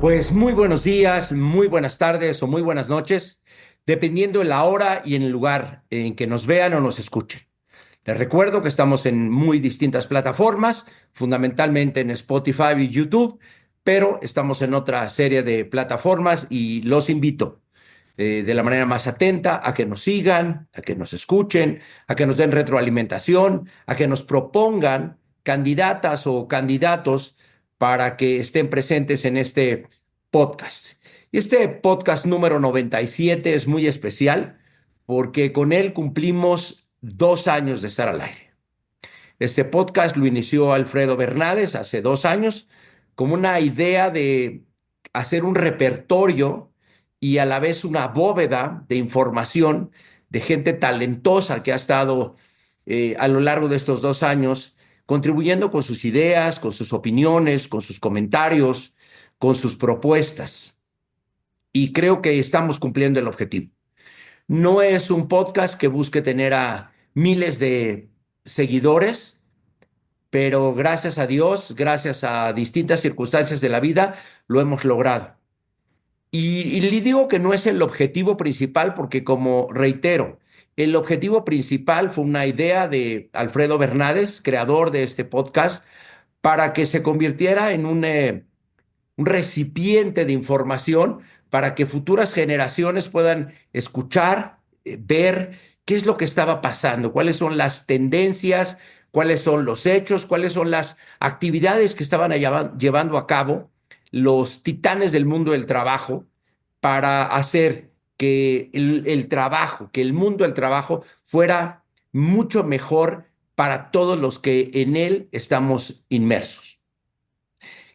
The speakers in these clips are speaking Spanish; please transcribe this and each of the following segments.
Pues muy buenos días, muy buenas tardes o muy buenas noches, dependiendo de la hora y en el lugar en que nos vean o nos escuchen. Les recuerdo que estamos en muy distintas plataformas, fundamentalmente en Spotify y YouTube, pero estamos en otra serie de plataformas y los invito de la manera más atenta a que nos sigan, a que nos escuchen, a que nos den retroalimentación, a que nos propongan candidatas o candidatos para que estén presentes en este podcast. Y este podcast número 97 es muy especial porque con él cumplimos 2 años de estar al aire. Este podcast lo inició Alfredo Bernades hace 2 años como una idea de hacer un repertorio y a la vez una bóveda de información de gente talentosa que ha estado a lo largo de estos 2 años contribuyendo con sus ideas, con sus opiniones, con sus comentarios, con sus propuestas. Y creo que estamos cumpliendo el objetivo. No es un podcast que busque tener a miles de seguidores, pero gracias a Dios, gracias a distintas circunstancias de la vida, lo hemos logrado. Y le digo que no es el objetivo principal porque, como reitero, el objetivo principal fue una idea de Alfredo Bernades, creador de este podcast, para que se convirtiera en un recipiente de información para que futuras generaciones puedan escuchar, ver qué es lo que estaba pasando, cuáles son las tendencias, cuáles son los hechos, cuáles son las actividades que estaban llevando a cabo los titanes del mundo del trabajo para hacer que el trabajo, que el mundo del trabajo fuera mucho mejor para todos los que en él estamos inmersos.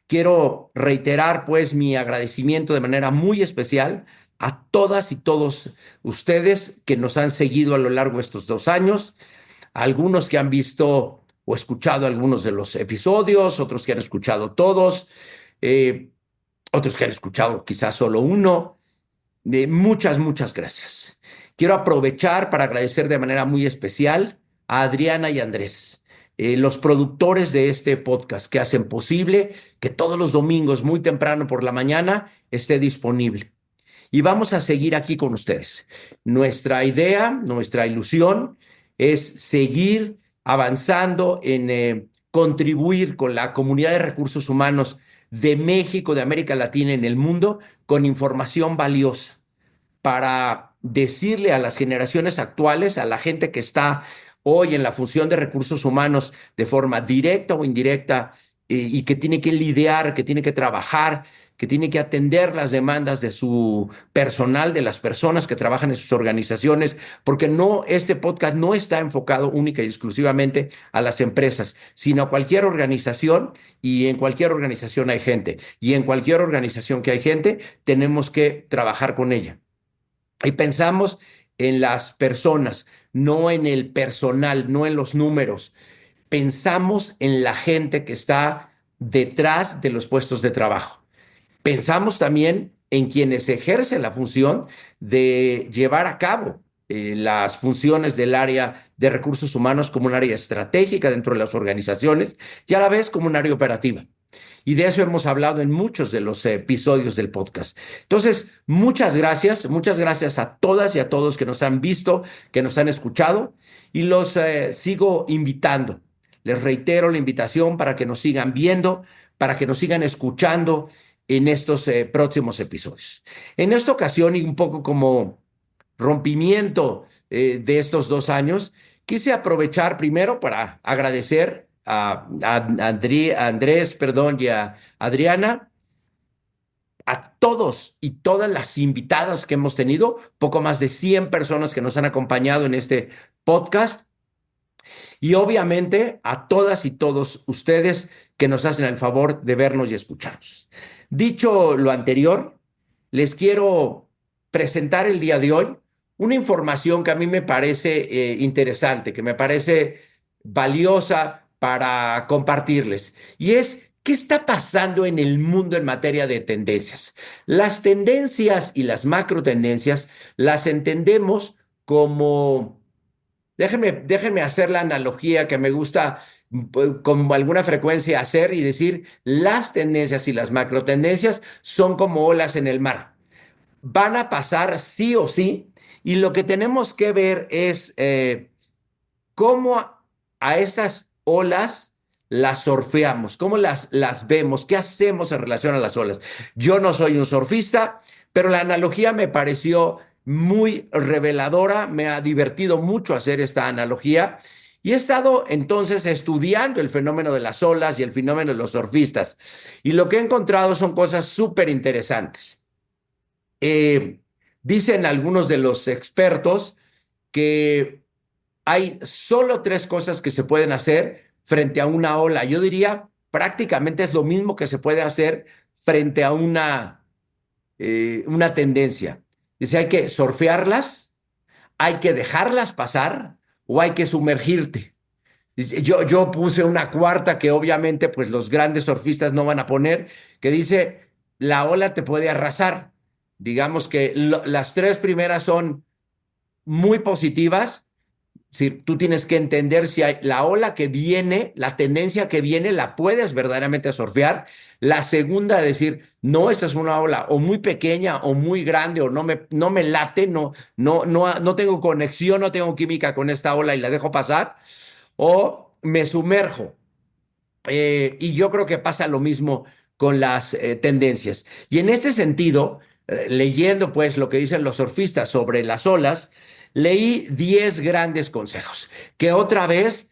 Quiero reiterar pues mi agradecimiento de manera muy especial a todas y todos ustedes que nos han seguido a lo largo de estos 2 años, a algunos que han visto o escuchado algunos de los episodios, otros que han escuchado todos, eh, otros que han escuchado quizás solo uno. Muchas gracias. Quiero aprovechar para agradecer de manera muy especial a Adriana y Andrés, los productores de este podcast que hacen posible que todos los domingos muy temprano por la mañana esté disponible. Y vamos a seguir aquí con ustedes. Nuestra idea, nuestra ilusión es seguir avanzando en contribuir con la comunidad de recursos humanos de México, de América Latina, en el mundo, con información valiosa para decirle a las generaciones actuales, a la gente que está hoy en la función de recursos humanos de forma directa o indirecta y que tiene que lidiar, que tiene que trabajar, que tiene que atender las demandas de su personal, de las personas que trabajan en sus organizaciones, porque no, este podcast no está enfocado única y exclusivamente a las empresas, sino a cualquier organización, y en cualquier organización hay gente, y en cualquier organización que hay gente, tenemos que trabajar con ella. Y pensamos en las personas, no en el personal, no en los números. Pensamos en la gente que está detrás de los puestos de trabajo. Pensamos también en quienes ejercen la función de llevar a cabo las funciones del área de recursos humanos como un área estratégica dentro de las organizaciones y a la vez como un área operativa. Y de eso hemos hablado en muchos de los episodios del podcast. Entonces, muchas gracias a todas y a todos que nos han visto, que nos han escuchado, y los sigo invitando. Les reitero la invitación para que nos sigan viendo, para que nos sigan escuchando en estos próximos episodios. En esta ocasión, y un poco como rompimiento de estos 2 años, quise aprovechar primero para agradecer a Andrés, perdón, y a Adriana, a todos y todas las invitadas que hemos tenido, poco más de 100 personas que nos han acompañado en este podcast, y obviamente a todas y todos ustedes que nos hacen el favor de vernos y escucharnos. Dicho lo anterior, les quiero presentar el día de hoy una información que a mí me parece interesante, que me parece valiosa para compartirles. Y es, ¿qué está pasando en el mundo en materia de tendencias? Las tendencias y las macro tendencias las entendemos como, déjenme hacer la analogía que me gusta con alguna frecuencia hacer y decir, las tendencias y las macro tendencias son como olas en el mar. Van a pasar sí o sí, y lo que tenemos que ver es cómo a estas olas las surfeamos, cómo las vemos, qué hacemos en relación a las olas. Yo no soy un surfista, pero la analogía me pareció muy reveladora, me ha divertido mucho hacer esta analogía y he estado entonces estudiando el fenómeno de las olas y el fenómeno de los surfistas. Y lo que he encontrado son cosas súper interesantes. Eh, Dicen algunos de los expertos que hay solo tres cosas que se pueden hacer frente a una ola. Yo diría prácticamente es lo mismo que se puede hacer frente a una tendencia. Dice, hay que surfearlas, hay que dejarlas pasar o hay que sumergirte. Yo puse una cuarta que obviamente pues los grandes surfistas no van a poner, que dice, la ola te puede arrasar. Digamos que las tres primeras son muy positivas. Si tú tienes que entender si hay la ola que viene, la tendencia que viene, la puedes verdaderamente surfear. La segunda, decir, no, esta es una ola o muy pequeña o muy grande o no me late, no tengo conexión, no tengo química con esta ola y la dejo pasar, o me sumerjo. Y yo creo que pasa lo mismo con las tendencias. Y en este sentido, leyendo pues lo que dicen los surfistas sobre las olas, leí 10 grandes consejos que otra vez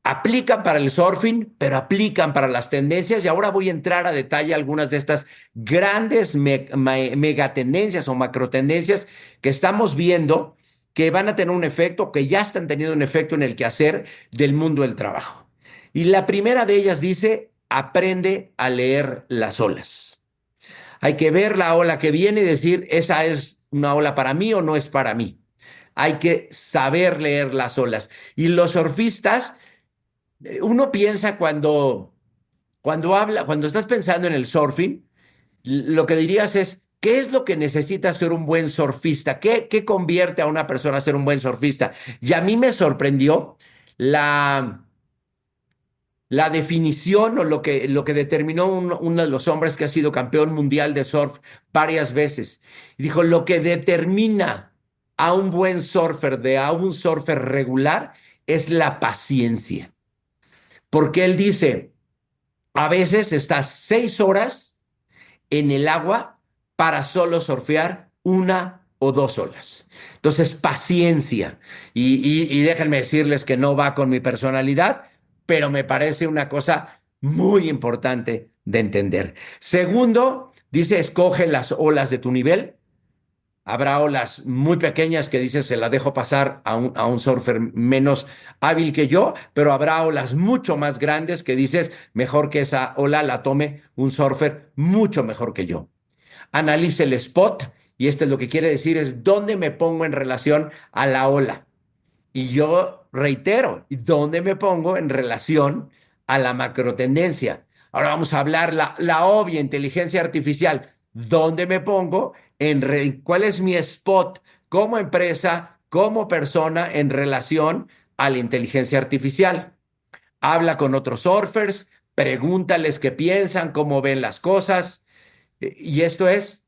aplican para el surfing, pero aplican para las tendencias. Y ahora voy a entrar a detalle algunas de estas grandes megatendencias o macrotendencias que estamos viendo que van a tener un efecto, que ya están teniendo un efecto en el quehacer del mundo del trabajo. Y la primera de ellas dice, aprende a leer las olas. Hay que ver la ola que viene y decir, esa es una ola para mí o no es para mí. Hay que saber leer las olas. Y los surfistas, uno piensa cuando estás pensando en el surfing, lo que dirías es, ¿qué es lo que necesita ser un buen surfista? ¿Qué convierte a una persona a ser un buen surfista? Y a mí me sorprendió la la definición o lo que determinó uno de los hombres que ha sido campeón mundial de surf varias veces. Y dijo, lo que determina a un buen surfer a un surfer regular es la paciencia. Porque él dice, a veces estás 6 horas en el agua para solo surfear 1 o 2 olas. Entonces, paciencia. Y déjenme decirles que no va con mi personalidad, pero me parece una cosa muy importante de entender. Segundo, dice, escoge las olas de tu nivel. Habrá olas muy pequeñas que dices, se la dejo pasar a un surfer menos hábil que yo, pero habrá olas mucho más grandes que dices, mejor que esa ola la tome un surfer mucho mejor que yo. Analice el spot y esto es lo que quiere decir, es dónde me pongo en relación a la ola. Y yo reitero, ¿dónde me pongo en relación a la macrotendencia? Ahora vamos a hablar la obvia inteligencia artificial. ¿Dónde me pongo? ¿Cuál es mi spot como empresa, como persona en relación a la inteligencia artificial? Habla con otros surfers, pregúntales qué piensan, cómo ven las cosas. Y esto es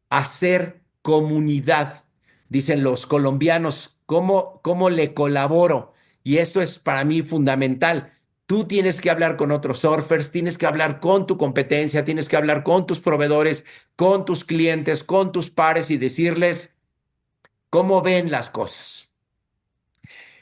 hacer comunidad. Dicen los colombianos, ¿cómo le colaboro? Y esto es para mí fundamental. Tú tienes que hablar con otros surfers, tienes que hablar con tu competencia, tienes que hablar con tus proveedores, con tus clientes, con tus pares y decirles cómo ven las cosas.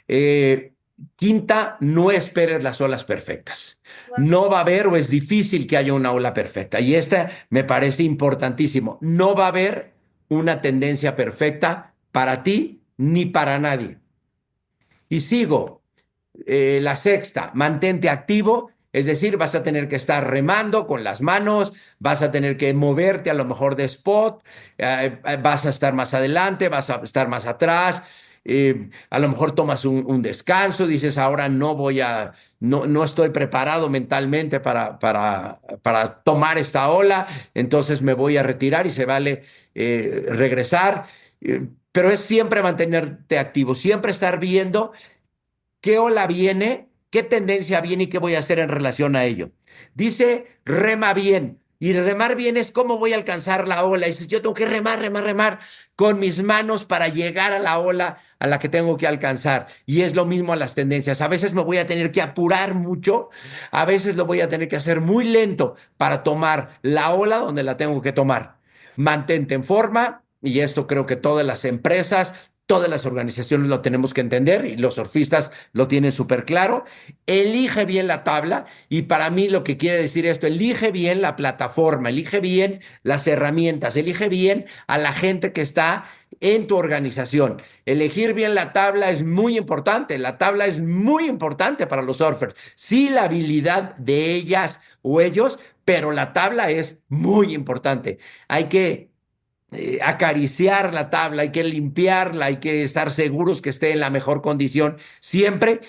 Eh, Quinta, no esperes las olas perfectas. No va a haber o es difícil que haya una ola perfecta. Y esta me parece importantísimo. No va a haber una tendencia perfecta para ti ni para nadie. Y sigo, la sexta, mantente activo, es decir, vas a tener que estar remando con las manos, vas a tener que moverte a lo mejor de spot, vas a estar más adelante, vas a estar más atrás, a lo mejor tomas un descanso, dices, ahora no estoy preparado mentalmente para tomar esta ola, entonces me voy a retirar y se vale regresar. Pero es siempre mantenerte activo, siempre estar viendo qué ola viene ¿qué tendencia viene y qué voy a hacer en relación a ello? Dice, rema bien. Y remar bien es cómo voy a alcanzar la ola. Y dices, yo tengo que remar, remar, remar con mis manos para llegar a la ola a la que tengo que alcanzar. Y es lo mismo a las tendencias. A veces me voy a tener que apurar mucho, a veces lo voy a tener que hacer muy lento para tomar la ola donde la tengo que tomar. Mantente en forma, y esto creo que todas las empresas, todas las organizaciones lo tenemos que entender y los surfistas lo tienen súper claro. Elige bien la tabla y para mí lo que quiere decir esto, elige bien la plataforma, elige bien las herramientas, elige bien a la gente que está en tu organización. Elegir bien la tabla es muy importante, la tabla es muy importante para los surfers. Sí, la habilidad de ellas o ellos, pero la tabla es muy importante. Hay que acariciar la tabla, hay que limpiarla, hay que estar seguros que esté en la mejor condición siempre.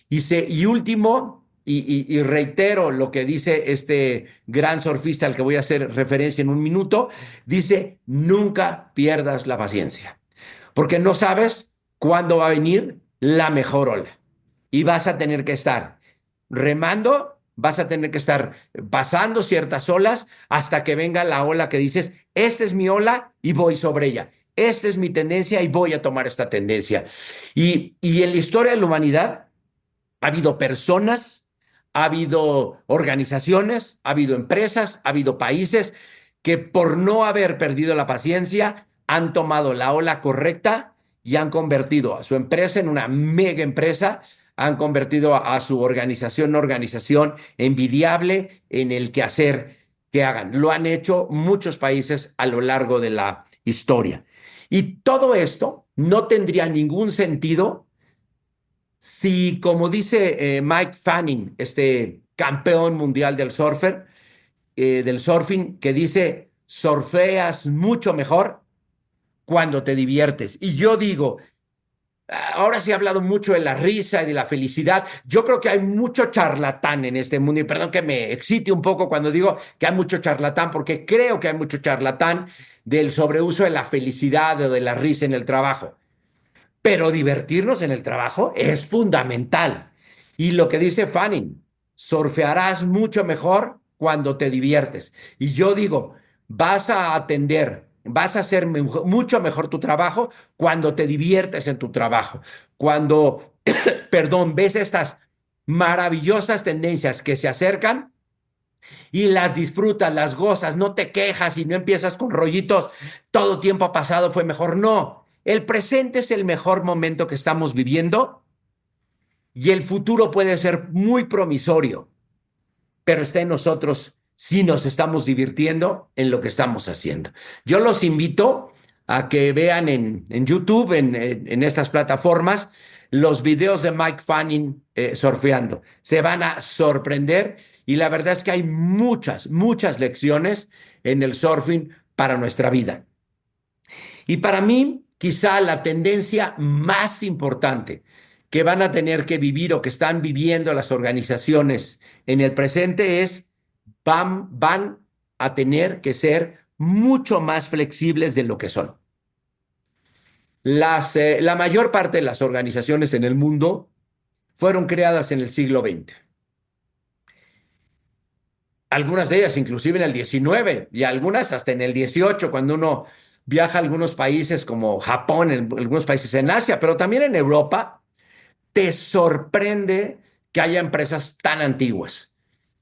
Y último, y reitero lo que dice este gran surfista al que voy a hacer referencia en un minuto, dice, nunca pierdas la paciencia, porque no sabes cuándo va a venir la mejor ola. Y vas a tener que estar remando, vas a tener que estar pasando ciertas olas hasta que venga la ola que dices, esta es mi ola y voy sobre ella. Esta es mi tendencia y voy a tomar esta tendencia. Y en la historia de la humanidad ha habido personas, ha habido organizaciones, ha habido empresas, ha habido países que por no haber perdido la paciencia han tomado la ola correcta y han convertido a su empresa en una mega empresa, han convertido a su organización una organización envidiable en el quehacer que hagan. Lo han hecho muchos países a lo largo de la historia. Y todo esto no tendría ningún sentido si, como dice Mike Fanning, este campeón mundial del surfing, que dice, surfeas mucho mejor cuando te diviertes. Y yo digo, ahora se ha hablado mucho de la risa y de la felicidad. Yo creo que hay mucho charlatán en este mundo, y perdón que me excite un poco cuando digo que hay mucho charlatán, porque creo que hay mucho charlatán del sobreuso de la felicidad o de la risa en el trabajo. Pero divertirnos en el trabajo es fundamental. Y lo que dice Fanning, surfearás mucho mejor cuando te diviertes. Y yo digo, vas a atender, vas a hacer mucho mejor tu trabajo cuando te diviertes en tu trabajo. Cuando, perdón, ves estas maravillosas tendencias que se acercan y las disfrutas, las gozas, no te quejas y no empiezas con rollitos, todo tiempo pasado fue mejor. No, el presente es el mejor momento que estamos viviendo y el futuro puede ser muy promisorio, pero está en nosotros si nos estamos divirtiendo en lo que estamos haciendo. Yo los invito a que vean en YouTube, en estas plataformas, los videos de Mike Fanning surfeando. Se van a sorprender y la verdad es que hay muchas, muchas lecciones en el surfing para nuestra vida. Y para mí, quizá la tendencia más importante que van a tener que vivir o que están viviendo las organizaciones en el presente es van a tener que ser mucho más flexibles de lo que son. La mayor parte de las organizaciones en el mundo fueron creadas en el siglo XX. Algunas de ellas inclusive en el XIX y algunas hasta en el XVIII, cuando uno viaja a algunos países como Japón, en algunos países en Asia, pero también en Europa, te sorprende que haya empresas tan antiguas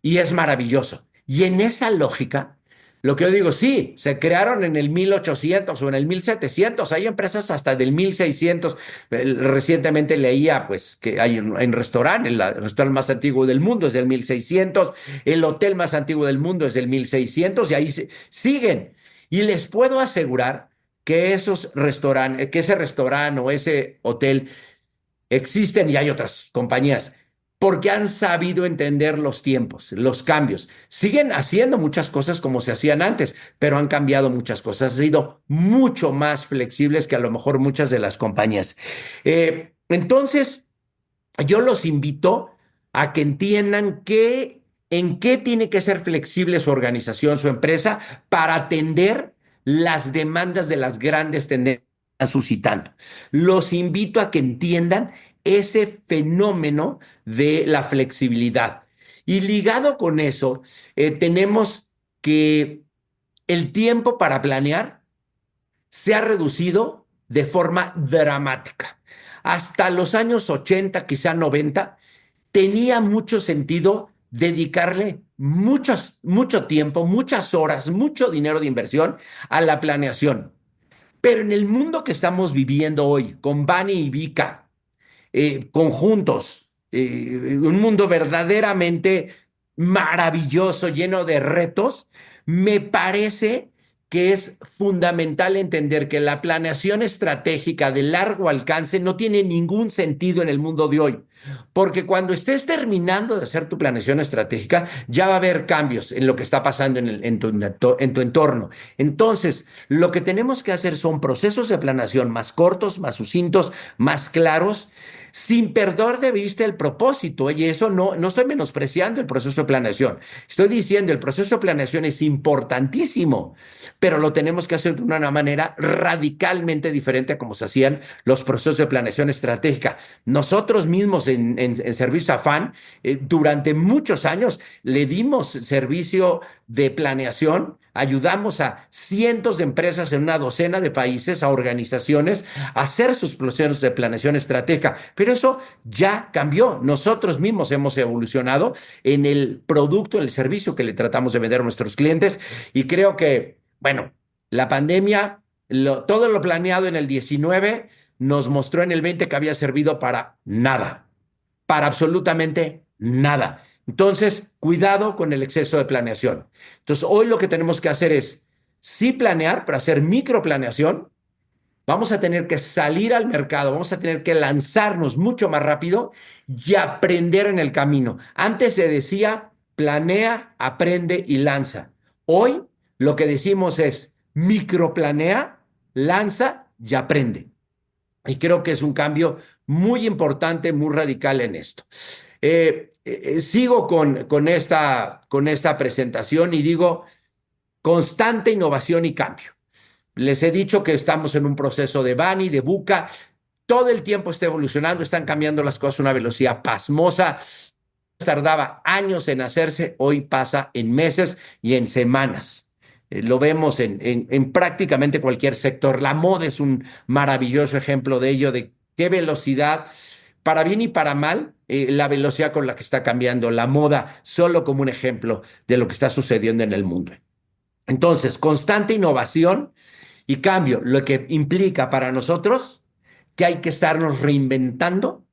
y es maravilloso. Y en esa lógica, lo que yo digo, sí, se crearon en el 1800 o en el 1700, hay empresas hasta del 1600. Recientemente leía pues que hay un restaurante, el restaurante más antiguo del mundo es del 1600, el hotel más antiguo del mundo es del 1600 y ahí siguen. Y les puedo asegurar que esos restaurantes, que ese restaurante o ese hotel existen y hay otras compañías porque han sabido entender los tiempos, los cambios. Siguen haciendo muchas cosas como se hacían antes, pero han cambiado muchas cosas. Han sido mucho más flexibles que a lo mejor muchas de las compañías. Entonces, yo los invito a que entiendan en qué tiene que ser flexible su organización, su empresa, para atender las demandas de las grandes tendencias suscitando. Los invito a que entiendan ese fenómeno de la flexibilidad. Y ligado con eso, tenemos que el tiempo para planear se ha reducido de forma dramática. Hasta los años 80, quizá 90, tenía mucho sentido dedicarle mucho tiempo, muchas horas, mucho dinero de inversión a la planeación. Pero en el mundo que estamos viviendo hoy, con Bani y Vika, conjuntos, un mundo verdaderamente maravilloso, lleno de retos, me parece que es fundamental entender que la planeación estratégica de largo alcance no tiene ningún sentido en el mundo de hoy, porque cuando estés terminando de hacer tu planeación estratégica, ya va a haber cambios en lo que está pasando en tu entorno. Entonces, lo que tenemos que hacer son procesos de planeación más cortos, más sucintos, más claros, sin perder de vista el propósito. Y eso no estoy menospreciando el proceso de planeación. Estoy diciendo, el proceso de planeación es importantísimo, pero lo tenemos que hacer de una manera radicalmente diferente a como se hacían los procesos de planeación estratégica. Nosotros mismos en Servicio Afán, durante muchos años le dimos servicio de planeación. Ayudamos a cientos de empresas en una docena de países, a organizaciones, a hacer sus procesos de planeación estratégica. Pero eso ya cambió. Nosotros mismos hemos evolucionado en el producto, en el servicio que le tratamos de vender a nuestros clientes. Y creo que, bueno, la pandemia, todo lo planeado en el 19 nos mostró en el 20 que había servido para nada, para absolutamente nada. Entonces, cuidado con el exceso de planeación. Entonces, hoy lo que tenemos que hacer es sí planear, pero hacer microplaneación. Vamos a tener que salir al mercado, vamos a tener que lanzarnos mucho más rápido y aprender en el camino. Antes se decía, planea, aprende y lanza. Hoy lo que decimos es, microplanea, lanza y aprende. Y creo que es un cambio muy importante, muy radical en esto. Sigo con esta presentación y digo constante innovación y cambio. Les he dicho que estamos en un proceso de Bani, de VUCA. Todo el tiempo está evolucionando, están cambiando las cosas a una velocidad pasmosa. Tardaba años en hacerse, hoy pasa en meses y en semanas. Lo vemos en prácticamente cualquier sector. La moda es un maravilloso ejemplo de ello, de qué velocidad, para bien y para mal, la velocidad con la que está cambiando la moda, solo como un ejemplo de lo que está sucediendo en el mundo. Entonces, constante innovación y cambio, lo que implica para nosotros que hay que estarnos reinventando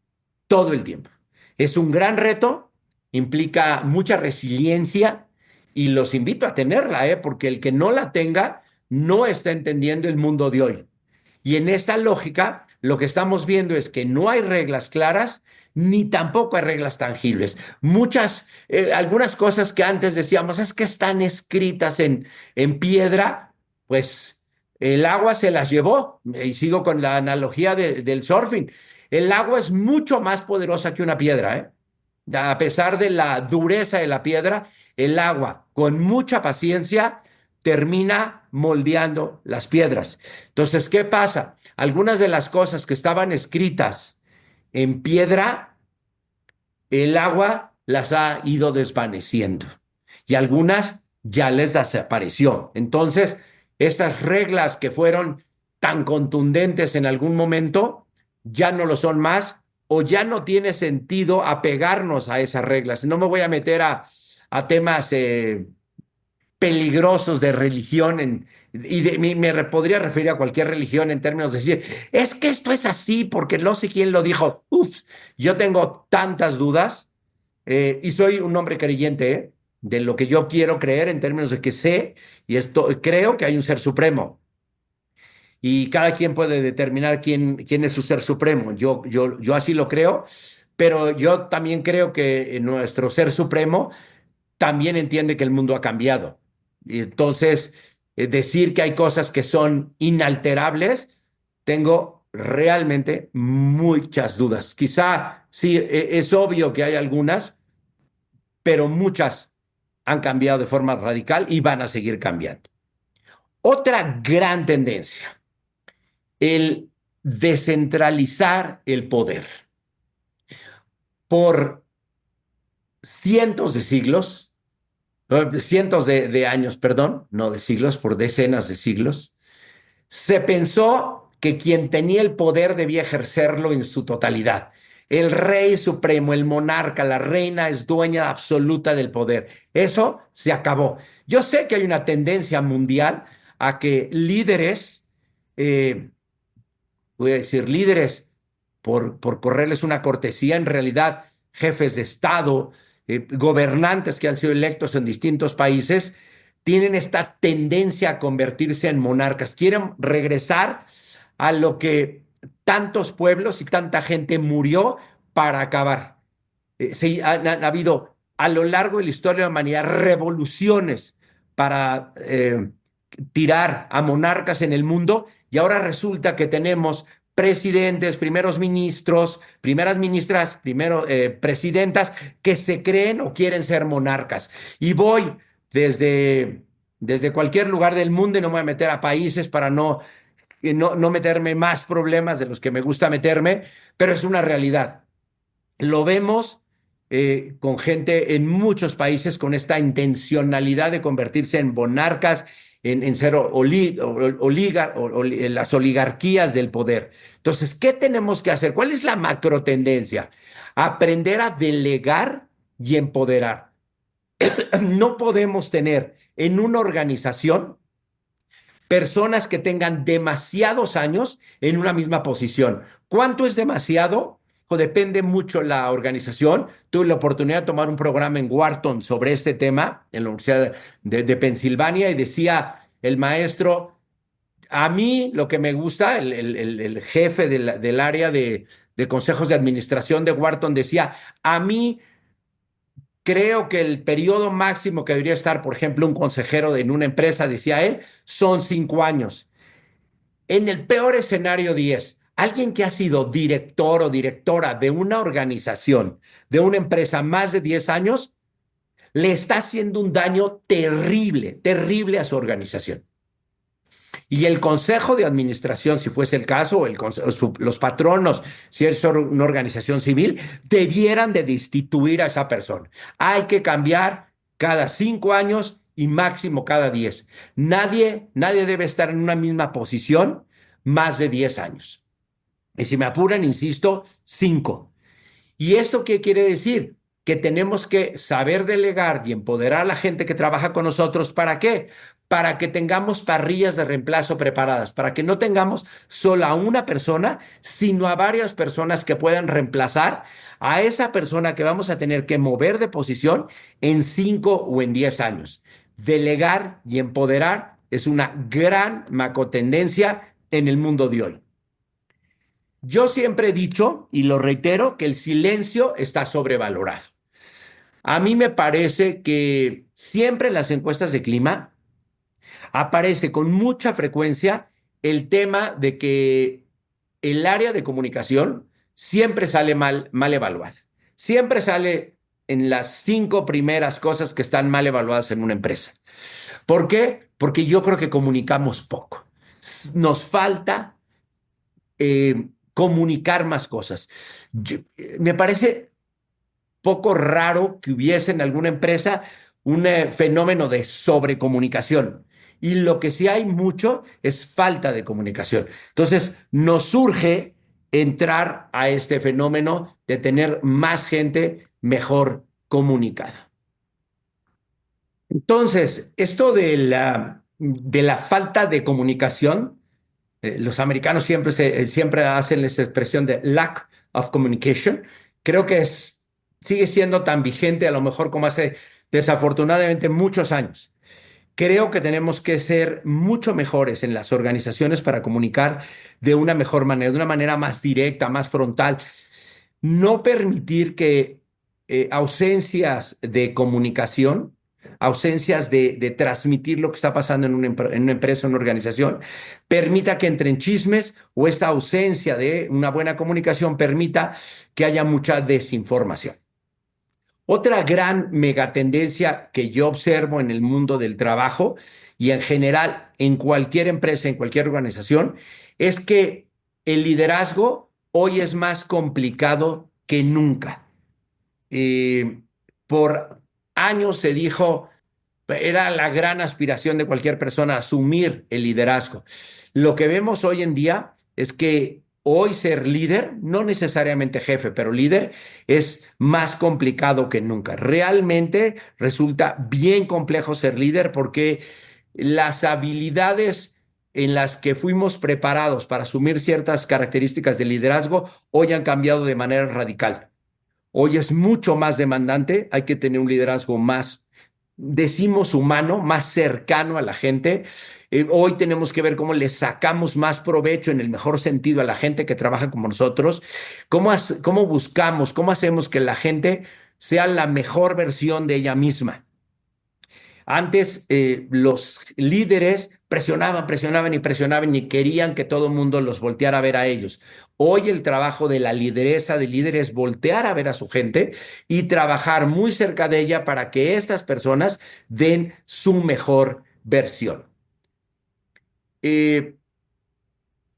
todo el tiempo. Es un gran reto, implica mucha resiliencia y los invito a tenerla, porque el que no la tenga no está entendiendo el mundo de hoy. Y en esta lógica, lo que estamos viendo es que no hay reglas claras ni tampoco hay reglas tangibles. Algunas cosas que antes decíamos es que están escritas en piedra, pues el agua se las llevó. Y sigo con la analogía del surfing. El agua es mucho más poderosa que una piedra, ¿eh? A pesar de la dureza de la piedra, el agua, con mucha paciencia, termina moldeando las piedras. Entonces, ¿qué pasa? Algunas de las cosas que estaban escritas en piedra, el agua las ha ido desvaneciendo y algunas ya les desapareció. Entonces, estas reglas que fueron tan contundentes en algún momento ya no lo son más o ya no tiene sentido apegarnos a esas reglas. No me voy a meter a temas peligrosos de religión podría referir a cualquier religión en términos de decir, es que esto es así porque no sé quién lo dijo. Uf, yo tengo tantas dudas y soy un hombre creyente, de lo que yo quiero creer en términos de que sé y creo que hay un ser supremo. Y cada quien puede determinar quién es su ser supremo. Yo así lo creo, pero yo también creo que nuestro ser supremo también entiende que el mundo ha cambiado. Y entonces, decir que hay cosas que son inalterables, tengo realmente muchas dudas. Quizá sí, es obvio que hay algunas, pero muchas han cambiado de forma radical y van a seguir cambiando. Otra gran tendencia, el descentralizar el poder. por cientos de siglos, cientos de años, perdón, no de siglos, por decenas de siglos, se pensó que quien tenía el poder debía ejercerlo en su totalidad. El rey supremo, el monarca, la reina es dueña absoluta del poder. Eso se acabó. Yo sé que hay una tendencia mundial a que líderes, eh, voy a decir líderes, por correrles una cortesía, en realidad jefes de Estado, gobernantes que han sido electos en distintos países, tienen esta tendencia a convertirse en monarcas. Quieren regresar a lo que tantos pueblos y tanta gente murió para acabar. Sí, ha habido a lo largo de la historia de la humanidad revoluciones para tirar a monarcas en el mundo y ahora resulta que tenemos presidentes, primeros ministros, primeras ministras, presidentas que se creen o quieren ser monarcas. Y voy desde cualquier lugar del mundo y no me voy a meter a países para no meterme más problemas de los que me gusta meterme, pero es una realidad. Lo vemos con gente en muchos países con esta intencionalidad de convertirse en monarcas, en ser las oligarquías del poder. Entonces, ¿qué tenemos que hacer? ¿Cuál es la macro tendencia? Aprender a delegar y empoderar. No podemos tener en una organización personas que tengan demasiados años en una misma posición. ¿Cuánto es demasiado? O depende mucho la organización. Tuve la oportunidad de tomar un programa en Wharton sobre este tema en la Universidad de Pensilvania y decía el maestro, a mí lo que me gusta, el jefe del área de consejos de administración de Wharton decía, a mí creo que el periodo máximo que debería estar, por ejemplo, un consejero en una empresa, decía él, son 5 años. En el peor escenario 10, alguien que ha sido director o directora de una organización, de una empresa más de 10 años, le está haciendo un daño terrible, terrible a su organización. Y el consejo de administración, si fuese el caso, o los patronos, si es una organización civil, debieran de destituir a esa persona. Hay que cambiar cada 5 años y máximo cada 10. Nadie debe estar en una misma posición más de 10 años. Y si me apuran, insisto, 5. ¿Y esto qué quiere decir? Que tenemos que saber delegar y empoderar a la gente que trabaja con nosotros. ¿Para qué? Para que tengamos parrillas de reemplazo preparadas, para que no tengamos solo a una persona, sino a varias personas que puedan reemplazar a esa persona que vamos a tener que mover de posición en 5 o en 10 años. Delegar y empoderar es una gran macrotendencia en el mundo de hoy. Yo siempre he dicho, y lo reitero, que el silencio está sobrevalorado. A mí me parece que siempre en las encuestas de clima aparece con mucha frecuencia el tema de que el área de comunicación siempre sale mal evaluada. Siempre sale en las 5 primeras cosas que están mal evaluadas en una empresa. ¿Por qué? Porque yo creo que comunicamos poco. Nos falta comunicar más cosas. Me parece poco raro que hubiese en alguna empresa un fenómeno de sobrecomunicación. Y lo que sí hay mucho es falta de comunicación. Entonces, nos surge entrar a este fenómeno de tener más gente mejor comunicada. Entonces, esto de la falta de comunicación, los americanos siempre hacen esa expresión de lack of communication. Creo que sigue siendo tan vigente a lo mejor como hace desafortunadamente muchos años. Creo que tenemos que ser mucho mejores en las organizaciones para comunicar de una mejor manera, de una manera más directa, más frontal. No permitir que ausencias de comunicación, ausencias de transmitir lo que está pasando en una empresa, en una organización, permita que entren chismes o esta ausencia de una buena comunicación permita que haya mucha desinformación. Otra gran megatendencia que yo observo en el mundo del trabajo y en general en cualquier empresa, en cualquier organización, es que el liderazgo hoy es más complicado que nunca. eh, por años se dijo, era la gran aspiración de cualquier persona asumir el liderazgo. Lo que vemos hoy en día es que hoy ser líder, no necesariamente jefe, pero líder, es más complicado que nunca. Realmente resulta bien complejo ser líder porque las habilidades en las que fuimos preparados para asumir ciertas características de liderazgo hoy han cambiado de manera radical. Hoy es mucho más demandante, hay que tener un liderazgo más, decimos humano, más cercano a la gente. Hoy tenemos que ver cómo le sacamos más provecho en el mejor sentido a la gente que trabaja como nosotros, cómo buscamos, cómo hacemos que la gente sea la mejor versión de ella misma. Antes los líderes presionaban, presionaban y presionaban y querían que todo el mundo los volteara a ver a ellos. Hoy el trabajo de la lideresa, del líder, es voltear a ver a su gente y trabajar muy cerca de ella para que estas personas den su mejor versión. Eh,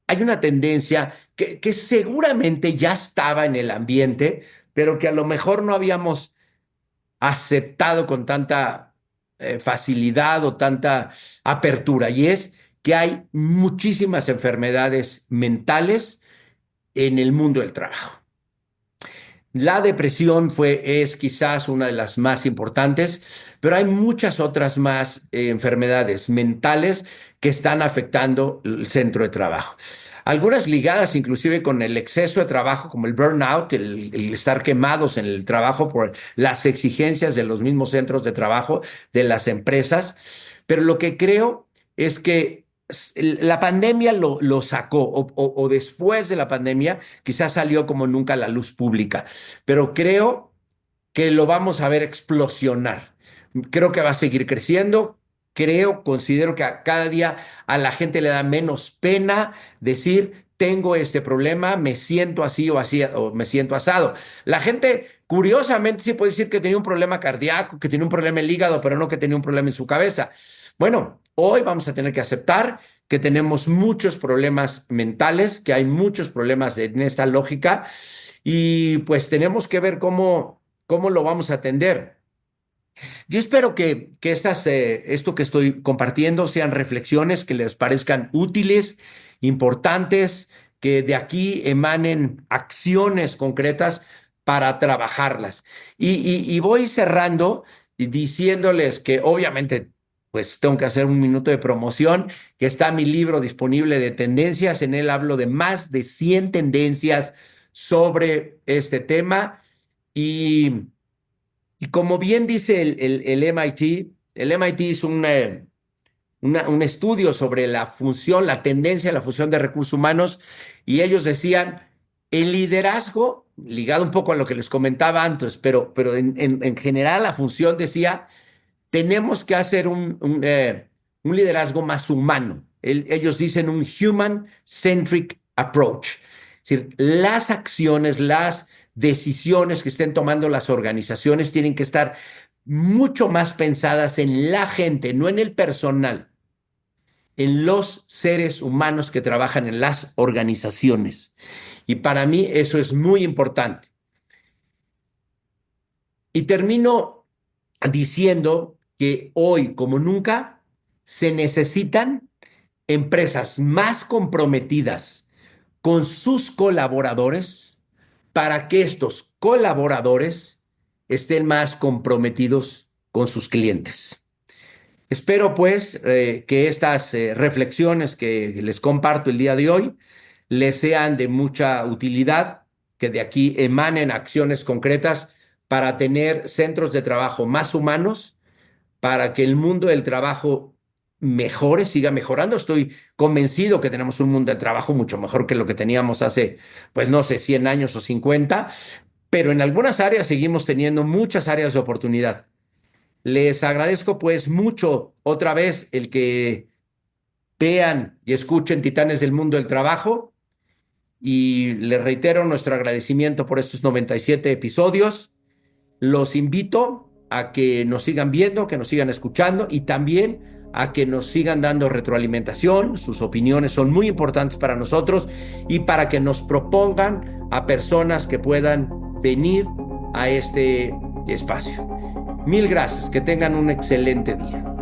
Hay una tendencia que seguramente ya estaba en el ambiente, pero que a lo mejor no habíamos aceptado con tanta facilidad o tanta apertura, y es que hay muchísimas enfermedades mentales en el mundo del trabajo. La depresión es quizás una de las más importantes, pero hay muchas otras más enfermedades mentales que están afectando el centro de trabajo. Algunas ligadas inclusive con el exceso de trabajo, como el burnout, el estar quemados en el trabajo por las exigencias de los mismos centros de trabajo, de las empresas. Pero lo que creo es que la pandemia lo sacó, o después de la pandemia quizás salió como nunca a la luz pública, pero creo que lo vamos a ver explosionar. Creo que va a seguir creciendo. Considero que cada día a la gente le da menos pena decir, tengo este problema, me siento así o así, o me siento asado. La gente, curiosamente, sí puede decir que tenía un problema cardíaco, que tenía un problema en el hígado, pero no que tenía un problema en su cabeza. Bueno, hoy vamos a tener que aceptar que tenemos muchos problemas mentales, que hay muchos problemas en esta lógica, y pues tenemos que ver cómo lo vamos a atender. Yo espero que esto que estoy compartiendo sean reflexiones que les parezcan útiles, importantes, que de aquí emanen acciones concretas para trabajarlas. Y voy cerrando y diciéndoles que obviamente pues tengo que hacer un minuto de promoción, que está mi libro disponible de tendencias. En él hablo de más de 100 tendencias sobre este tema. Y como bien dice el MIT, el MIT hizo un estudio sobre la función, la tendencia a la función de recursos humanos, y ellos decían, el liderazgo, ligado un poco a lo que les comentaba antes, pero en general la función decía, tenemos que hacer un liderazgo más humano. Ellos dicen un human-centric approach. Es decir, las acciones, las decisiones que estén tomando las organizaciones tienen que estar mucho más pensadas en la gente, no en el personal, en los seres humanos que trabajan en las organizaciones. Y para mí eso es muy importante. Y termino diciendo que hoy, como nunca, se necesitan empresas más comprometidas con sus colaboradores para que estos colaboradores estén más comprometidos con sus clientes. Espero pues que estas reflexiones que les comparto el día de hoy les sean de mucha utilidad, que de aquí emanen acciones concretas para tener centros de trabajo más humanos, para que el mundo del trabajo mejore, siga mejorando. Estoy convencido que tenemos un mundo del trabajo mucho mejor que lo que teníamos hace, pues no sé, 100 años o 50, pero en algunas áreas seguimos teniendo muchas áreas de oportunidad. Les agradezco pues mucho otra vez el que vean y escuchen Titanes del Mundo del Trabajo, y les reitero nuestro agradecimiento por estos 97 episodios. Los invito a que nos sigan viendo, que nos sigan escuchando, y también a que nos sigan dando retroalimentación. Sus opiniones son muy importantes para nosotros, y para que nos propongan a personas que puedan venir a este espacio. Mil gracias, que tengan un excelente día.